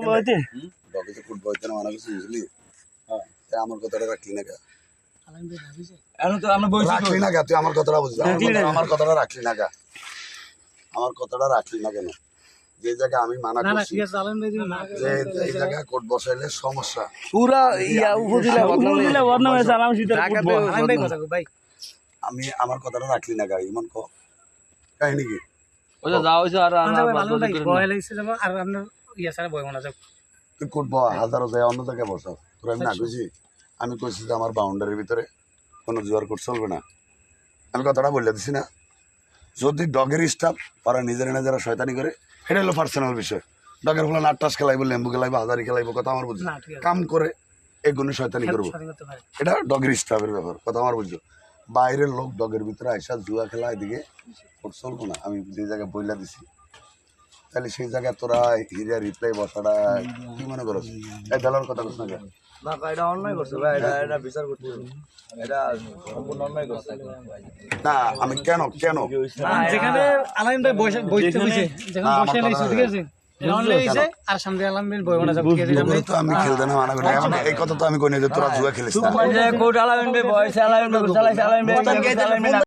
বইতে ডগে তো কোট বইতে না মানা কিছু বুঝলি হ্যাঁ আমার কথাটা রাখলি না কা এখন তো আমরা বইছি রাখলি না কা তুই আমার কথাটা বুঝলি আমার কথাটা রাখলি না কা আমার কথাটা রাখলি না কেন যে জায়গা আমি মানা করছি যে এই জায়গা কোট বসাইলে সমস্যা পুরা ইয়া উপজেলা বদনাম হয়েছে আলাম শীতের আমি আমার কথাটা রাখলি না কা ইমন ক কাহিনী কি ওই যে যাও হইছে আর তুই কোট হাজারো যায় অন্য জায়গায় বসাও তোর আমি না কইছি আমি কইছি যে আমার বাউন্ডারির ভিতরে কোনো জোয়ার কোট চলবে না আমি কথাটা বলে দিছি না যদি ডগের স্টাফ ওরা নিজেরা নিজেরা শয়তানি করে এটা হলো পার্সোনাল বিষয় ডগের ফলে আটটাস খেলাইবো লেম্বু খেলাইবো হাজারি খেলাইবো কথা আমার বুঝছো কাম করে এগুলো শয়তানি করবো এটা ডগের স্টাফের ব্যাপার কথা আমার বুঝছো বাইরের লোক ডগের ভিতরে আইসা জুয়া খেলা এদিকে কোট চলবো না আমি যে জায়গায় বইলা দিছি তাহলে সেই জায়গায় তোরা হিরিয়া রিপ্লাই বসাটা কি মনে করো এই বেলার কথা বলছ না কেন না এটা অন্যায় করছে ভাই এটা বিচার করতে হবে এটা সম্পূর্ণ অন্যায় করছে না আমি কেন কেন যেখানে আলামিন ভাই বইতে হইছে যখন বসে লাইছে ঠিক আছে আর সামনে আলামিন বই বানা যাবে তো আমি খেলতে না মানা করি এখন এই কথা তো আমি কই না যে তোরা জুয়া খেলিস না কোট আলামিন ভাই বয়সে আলামিন ভাই চালাইছে আলামিন ভাই